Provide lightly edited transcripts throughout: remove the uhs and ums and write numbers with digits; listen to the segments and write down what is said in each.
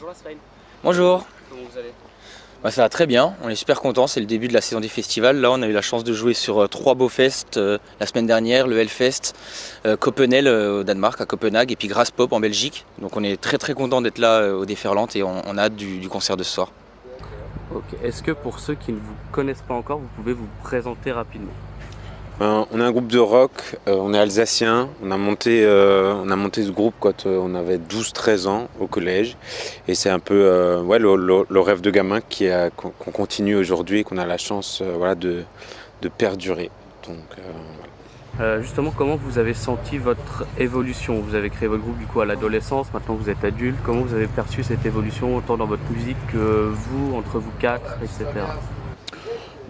Bonjour Asraïl, Bonjour, comment vous allez? ça va très bien, on est super contents, c'est le début de la saison des festivals. Là on a eu la chance de jouer sur 3 beaux fests la semaine dernière, le Hellfest, Copenhague au Danemark, à Copenhague, et puis Graspop en Belgique. Donc on est très contents d'être là au Déferlante et on a hâte du concert de ce soir. Ok, est-ce que pour ceux qui ne vous connaissent pas encore, vous pouvez vous présenter rapidement? On est un groupe de rock, on est alsacien, on a monté ce groupe quand on avait 12-13 ans au collège, et c'est un peu le rêve de gamin qu'on continue aujourd'hui et qu'on a la chance de perdurer. Donc, Justement, comment vous avez senti votre évolution? Vous avez créé votre groupe du coup à l'adolescence, maintenant vous êtes adulte. Comment vous avez perçu cette évolution autant dans votre musique que vous, entre vous quatre, etc.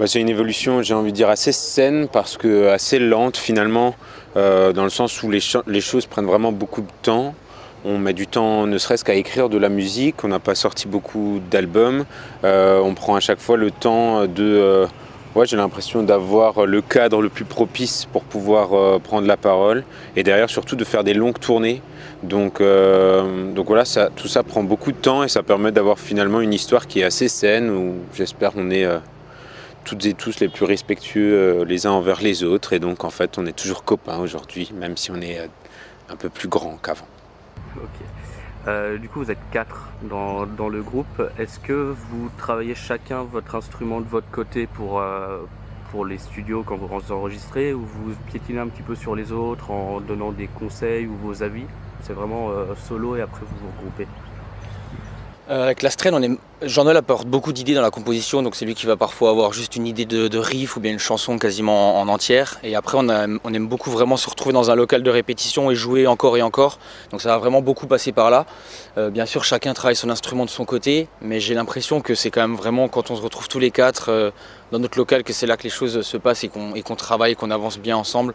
C'est une évolution, j'ai envie de dire, assez saine, parce que assez lente finalement, dans le sens où les choses prennent vraiment beaucoup de temps. On met du temps ne serait-ce qu'à écrire de la musique, on n'a pas sorti beaucoup d'albums, on prend à chaque fois le temps j'ai l'impression d'avoir le cadre le plus propice pour pouvoir prendre la parole, et derrière surtout de faire des longues tournées. Donc voilà, tout ça prend beaucoup de temps et ça permet d'avoir finalement une histoire qui est assez saine, où j'espère on est toutes et tous les plus respectueux les uns envers les autres, et donc en fait on est toujours copains aujourd'hui, même si on est un peu plus grand qu'avant. Ok. Du coup, vous êtes quatre dans le groupe. Est-ce que vous travaillez chacun votre instrument de votre côté pour les studios quand vous enregistrez, ou vous piétinez un petit peu sur les autres en donnant des conseils ou vos avis? C'est vraiment solo et après vous vous regroupez. Avec l'Astren, Jean-Noël apporte beaucoup d'idées dans la composition, donc c'est lui qui va parfois avoir juste une idée de riff ou bien une chanson quasiment en entière. Et après on aime beaucoup vraiment se retrouver dans un local de répétition et jouer encore et encore. Donc ça va vraiment beaucoup passer par là. Bien sûr chacun travaille son instrument de son côté, mais j'ai l'impression que c'est quand même vraiment quand on se retrouve tous les quatre dans notre local que c'est là que les choses se passent et qu'on travaille, qu'on avance bien ensemble.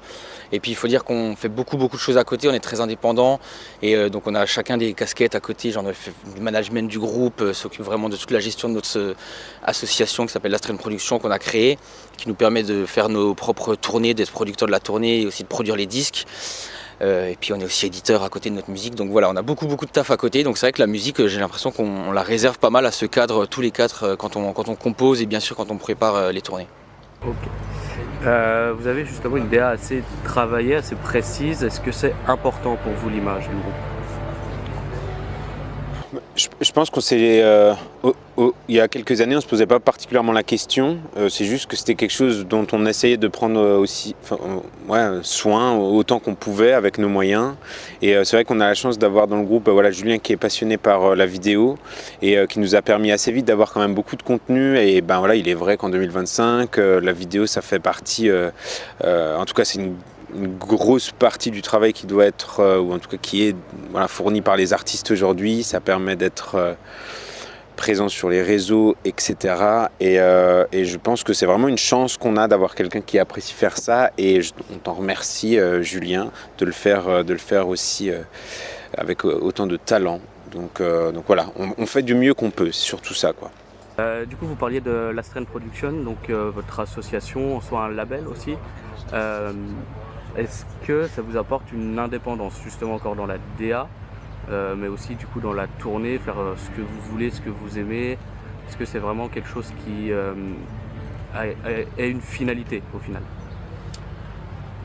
Et puis il faut dire qu'on fait beaucoup de choses à côté, on est très indépendants, et donc on a chacun des casquettes à côté. Jean-Noël fait du management du groupe, s'occupe vraiment de toute la gestion de notre association qui s'appelle l'Astren Production, qu'on a créée, qui nous permet de faire nos propres tournées, d'être producteur de la tournée et aussi de produire les disques. Et puis on est aussi éditeur à côté de notre musique, donc voilà, on a beaucoup de taf à côté. Donc c'est vrai que la musique, j'ai l'impression qu'on la réserve pas mal à ce cadre tous les quatre quand on compose, et bien sûr quand on prépare les tournées. Ok. Vous avez justement une DA assez travaillée, assez précise. Est-ce que c'est important pour vous l'image du groupe? Je pense qu'on il y a quelques années, on ne se posait pas particulièrement la question. C'est juste que c'était quelque chose dont on essayait de prendre aussi soin autant qu'on pouvait avec nos moyens. Et c'est vrai qu'on a la chance d'avoir dans le groupe Julien, qui est passionné par la vidéo, et qui nous a permis assez vite d'avoir quand même beaucoup de contenu. Et il est vrai qu'en 2025, la vidéo, ça fait partie, en tout cas c'est une grosse partie du travail qui doit être, ou en tout cas qui est fourni par les artistes aujourd'hui. Ça permet d'être présent sur les réseaux, etc. Et je pense que c'est vraiment une chance qu'on a d'avoir quelqu'un qui apprécie faire ça, et on t'en remercie, Julien, de le faire aussi avec autant de talent. Donc voilà, on fait du mieux qu'on peut, c'est surtout ça, quoi. Du coup, vous parliez de l'Astren Production, donc votre association, soit un label aussi. Est-ce que ça vous apporte une indépendance, justement encore dans la DA, mais aussi du coup dans la tournée, faire ce que vous voulez, ce que vous aimez? Est-ce que c'est vraiment quelque chose qui a une finalité au final?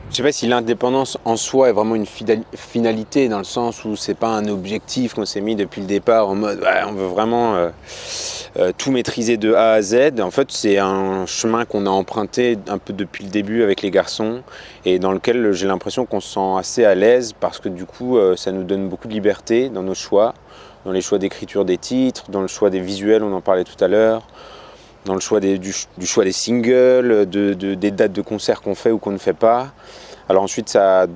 Je ne sais pas si l'indépendance en soi est vraiment une finalité, dans le sens où c'est pas un objectif qu'on s'est mis depuis le départ en mode on veut vraiment tout maîtriser de A à Z. En fait, c'est un chemin qu'on a emprunté un peu depuis le début avec les garçons, et dans lequel j'ai l'impression qu'on se sent assez à l'aise, parce que du coup ça nous donne beaucoup de liberté dans nos choix, dans les choix d'écriture des titres, dans le choix des visuels, on en parlait tout à l'heure, dans le choix du choix des singles, des dates de concerts qu'on fait ou qu'on ne fait pas. Alors ensuite, ça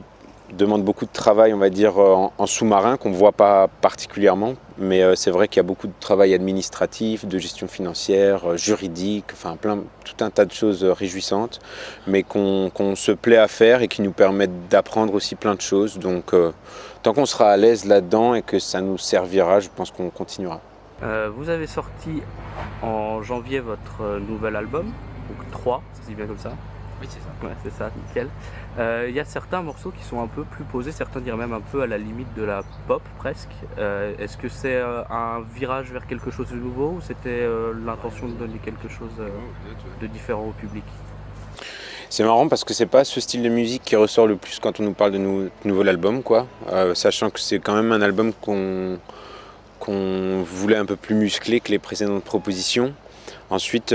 demande beaucoup de travail, on va dire, en sous-marin, qu'on ne voit pas particulièrement, mais c'est vrai qu'il y a beaucoup de travail administratif, de gestion financière, juridique, tout un tas de choses réjouissantes, mais qu'on se plaît à faire et qui nous permettent d'apprendre aussi plein de choses. Donc tant qu'on sera à l'aise là-dedans et que ça nous servira, je pense qu'on continuera. Vous avez sorti en janvier votre nouvel album, donc 3, ça se dit bien comme ça. Oui, c'est ça. Ouais, c'est ça, nickel. Il y a certains morceaux qui sont un peu plus posés, certains diraient même un peu à la limite de la pop presque. Est-ce que c'est un virage vers quelque chose de nouveau ou c'était l'intention de donner quelque chose de différent au public? C'est marrant parce que c'est pas ce style de musique qui ressort le plus quand on nous parle de nouvel album, quoi. Sachant que c'est quand même un album qu'on voulait un peu plus musclé que les précédentes propositions. Ensuite,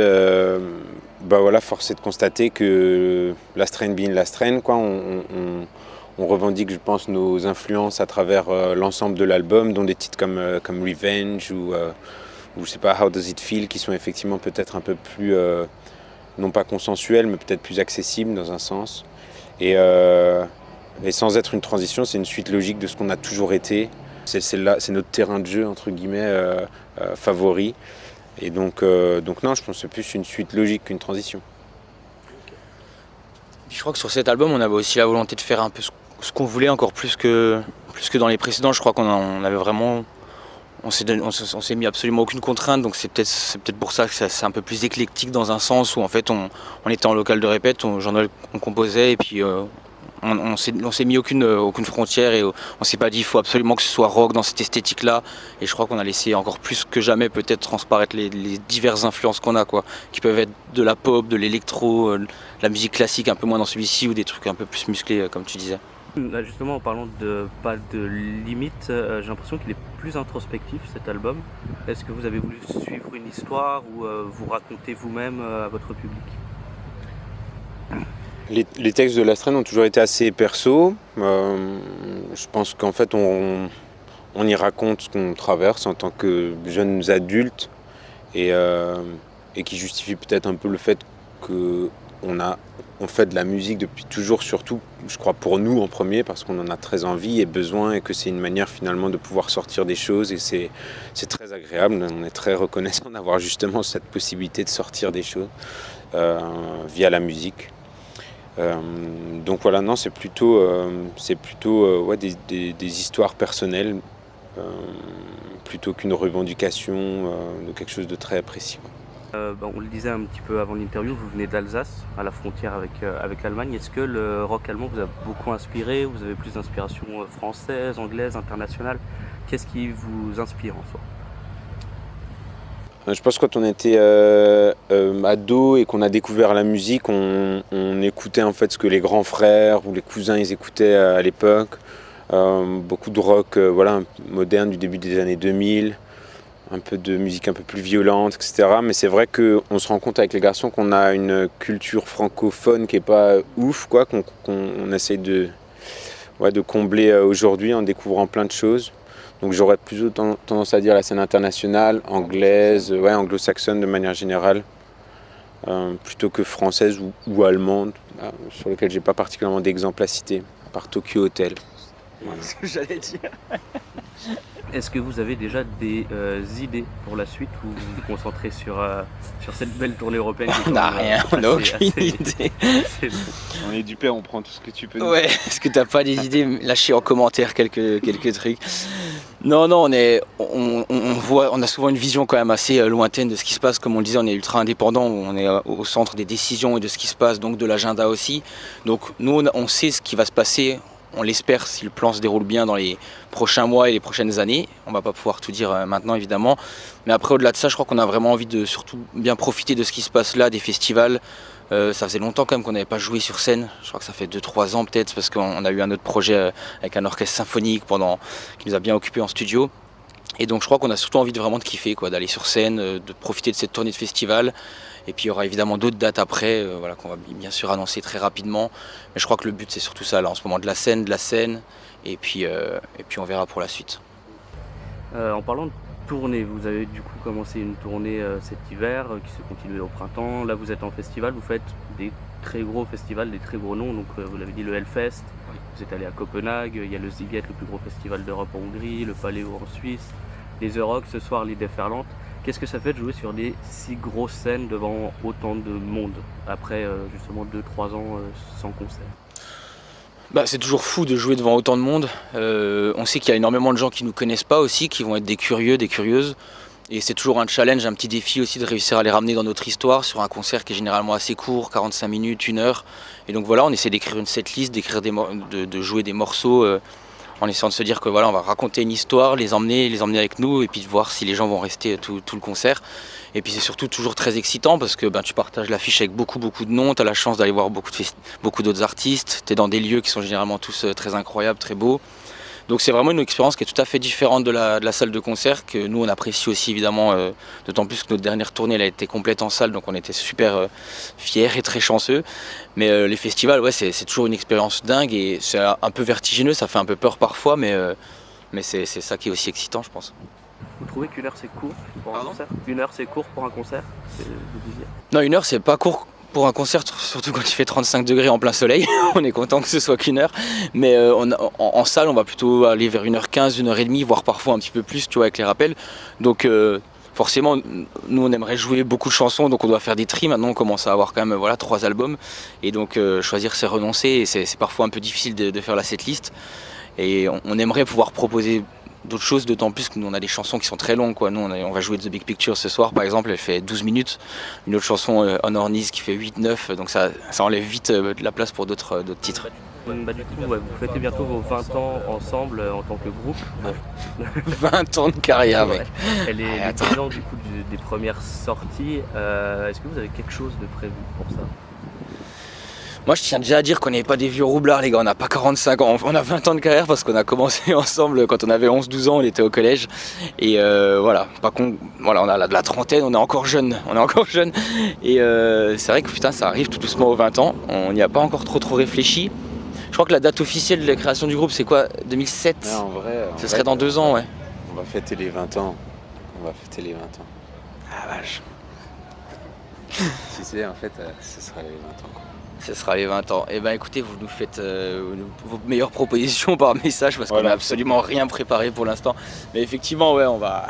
voilà, force est de constater que Last Train being Last Train, quoi, on revendique, je pense, nos influences à travers l'ensemble de l'album, dont des titres comme Revenge ou je sais pas, How Does It Feel, qui sont effectivement peut-être un peu plus, non pas consensuels, mais peut-être plus accessibles dans un sens. Et sans être une transition, c'est une suite logique de ce qu'on a toujours été. C'est notre terrain de jeu, entre guillemets, favori. Et donc non, je pense que c'est plus une suite logique qu'une transition. Je crois que sur cet album, on avait aussi la volonté de faire un peu ce qu'on voulait, encore plus que dans les précédents. Je crois qu'on avait vraiment... On s'est mis absolument aucune contrainte, donc c'est peut-être pour ça que c'est un peu plus éclectique dans un sens où en fait on était en local de répète, on composait et puis on s'est mis aucune frontière et on s'est pas dit il faut absolument que ce soit rock dans cette esthétique là, et je crois qu'on a laissé encore plus que jamais peut-être transparaître les diverses influences qu'on a, quoi, qui peuvent être de la pop, de l'électro, de la musique classique un peu moins dans celui-ci, ou des trucs un peu plus musclés comme tu disais. Là, justement, en parlant pas de limite, j'ai l'impression qu'il est plus introspectif cet album. Est-ce que vous avez voulu suivre une histoire ou vous raconter vous-même à votre public? Les textes de Last Train ont toujours été assez perso. Je pense qu'en fait on y raconte ce qu'on traverse en tant que jeunes adultes et qui justifie peut-être un peu le fait qu'on fait de la musique depuis toujours, surtout je crois pour nous en premier, parce qu'on en a très envie et besoin, et que c'est une manière finalement de pouvoir sortir des choses, et c'est très agréable. On est très reconnaissant d'avoir justement cette possibilité de sortir des choses via la musique. Donc voilà, non, c'est plutôt des histoires personnelles plutôt qu'une revendication de quelque chose de très précis. On le disait un petit peu avant l'interview, vous venez d'Alsace, à la frontière avec l'Allemagne. Est-ce que le rock allemand vous a beaucoup inspiré? Vous avez plus d'inspiration française, anglaise, internationale? Qu'est-ce qui vous inspire en soi? Je pense que quand on était ado et qu'on a découvert la musique, on écoutait en fait ce que les grands frères ou les cousins ils écoutaient à l'époque. Beaucoup de rock moderne du début des années 2000. Un peu de musique un peu plus violente, etc. Mais c'est vrai qu'on se rend compte avec les garçons qu'on a une culture francophone qui n'est pas ouf, quoi, qu'on essaye de combler aujourd'hui en découvrant plein de choses. Donc j'aurais plutôt tendance à dire la scène internationale, anglaise, anglo-saxonne de manière générale, plutôt que française ou allemande, sur lequel j'ai pas particulièrement d'exemple à citer, à part Tokyo Hotel. Voilà. C'est ce que j'allais dire. Est-ce que vous avez déjà des idées pour la suite, ou vous vous concentrez sur cette belle tournée européenne? On n'a rien, on n'a aucune idée. On est du père, on prend tout ce que tu peux. Ouais, est-ce que t'as pas des idées? Lâchez en commentaire quelques trucs. Non, on a souvent une vision quand même assez lointaine de ce qui se passe. Comme on le disait, on est ultra indépendant, on est au centre des décisions et de ce qui se passe, donc de l'agenda aussi. Donc nous, on sait ce qui va se passer. On l'espère si le plan se déroule bien dans les prochains mois et les prochaines années. On va pas pouvoir tout dire maintenant évidemment. Mais après, au-delà de ça, je crois qu'on a vraiment envie de surtout bien profiter de ce qui se passe là, des festivals. Ça faisait longtemps quand même qu'on n'avait pas joué sur scène. Je crois que ça fait 2-3 ans peut-être, parce qu'on a eu un autre projet avec un orchestre symphonique qui nous a bien occupés en studio. Et donc je crois qu'on a surtout envie de kiffer, quoi, d'aller sur scène, de profiter de cette tournée de festival. Et puis il y aura évidemment d'autres dates après, qu'on va bien sûr annoncer très rapidement. Mais je crois que le but c'est surtout ça là en ce moment, de la scène, et puis on verra pour la suite. En parlant de tournée, vous avez du coup commencé une tournée cet hiver qui s'est continuée au printemps. Là vous êtes en festival, vous faites des très gros festivals, des très gros noms. Donc vous l'avez dit, le Hellfest, vous êtes allé à Copenhague, il y a le Ziget, le plus gros festival d'Europe en Hongrie, le Paléo en Suisse, les Euroc ce soir, les Déferlantes. Qu'est-ce que ça fait de jouer sur des si grosses scènes devant autant de monde après justement 2-3 ans sans concert? C'est toujours fou de jouer devant autant de monde. On sait qu'il y a énormément de gens qui ne nous connaissent pas aussi, qui vont être des curieux, des curieuses. Et c'est toujours un challenge, un petit défi aussi de réussir à les ramener dans notre histoire sur un concert qui est généralement assez court, 45 minutes, 1 heure. Et donc voilà, on essaie d'écrire une setlist, de jouer des morceaux en essayant de se dire que voilà, on va raconter une histoire, les emmener avec nous et puis de voir si les gens vont rester tout le concert. Et puis c'est surtout toujours très excitant parce que tu partages l'affiche avec beaucoup de noms, tu as la chance d'aller voir beaucoup d'autres artistes, tu es dans des lieux qui sont généralement tous très incroyables, très beaux. Donc c'est vraiment une expérience qui est tout à fait différente de la salle de concert, que nous on apprécie aussi évidemment, d'autant plus que notre dernière tournée elle a été complète en salle, donc on était super fiers et très chanceux. Mais les festivals, ouais, c'est toujours une expérience dingue et c'est un peu vertigineux, ça fait un peu peur parfois, mais c'est ça qui est aussi excitant, je pense. Vous trouvez qu'une heure c'est court pour un Pardon ? concert? Une heure c'est court pour un concert, vous disiez? Non, 1 heure c'est pas court pour un concert, surtout quand il fait 35 degrés en plein soleil. On est content que ce soit qu'1 heure. Mais en salle, on va plutôt aller vers 1h15, 1h30, voire parfois un petit peu plus, tu vois, avec les rappels. Donc forcément, nous on aimerait jouer beaucoup de chansons, donc on doit faire des tris. Maintenant on commence à avoir quand même 3 albums. Et donc choisir c'est renoncer, et c'est parfois un peu difficile de faire la setlist. Et on aimerait pouvoir proposer d'autres choses, d'autant plus que nous on a des chansons qui sont très longues, quoi. Nous on va jouer The Big Picture ce soir par exemple, elle fait 12 minutes, une autre chanson On Our Knees qui fait 8-9, donc ça enlève vite de la place pour d'autres titres. Du coup, ouais, vous fêtez bientôt vos 20 ans ensemble en tant que groupe. Bon. 20 ans de carrière, mec. Ouais. Les 10 ans du coup des premières sorties, est-ce que vous avez quelque chose de prévu pour ça? Moi je tiens déjà à dire qu'on n'est pas des vieux roublards les gars, on n'a pas 45 ans, on a 20 ans de carrière parce qu'on a commencé ensemble quand on avait 11-12 ans, on était au collège. Et voilà, voilà, on a de la trentaine, on est encore jeune. Et c'est vrai que putain ça arrive tout doucement aux 20 ans, on n'y a pas encore trop réfléchi. Je crois que la date officielle de la création du groupe c'est quoi? 2007? Ouais, en vrai, Ce serait dans 2 ans, ouais. On va fêter les 20 ans. Ah vache. Si c'est en fait, ce sera les 20 ans. Quoi. Ce sera les 20 ans. Et ben écoutez, vous nous faites vos meilleures propositions par message parce qu'on n'a absolument rien préparé pour l'instant. Mais effectivement, ouais, on va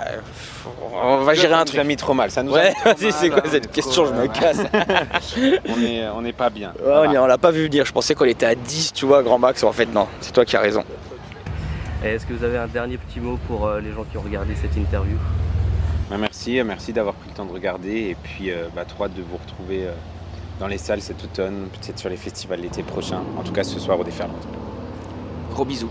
gérer un truc. Ça nous a mis trop mal. Ça nous ouais, a vas-y, c'est quoi cette question? Je me casse. On n'est pas bien. Ouais, on l'a pas vu venir. Je pensais qu'on était à 10, tu vois, grand max. En fait, non, c'est toi qui as raison. Et est-ce que vous avez un dernier petit mot pour les gens qui ont regardé cette interview? Merci d'avoir pris le temps de regarder et puis trop hâte de vous retrouver dans les salles cet automne, peut-être sur les festivals l'été prochain, en tout cas ce soir au Déferlante. Gros bisous.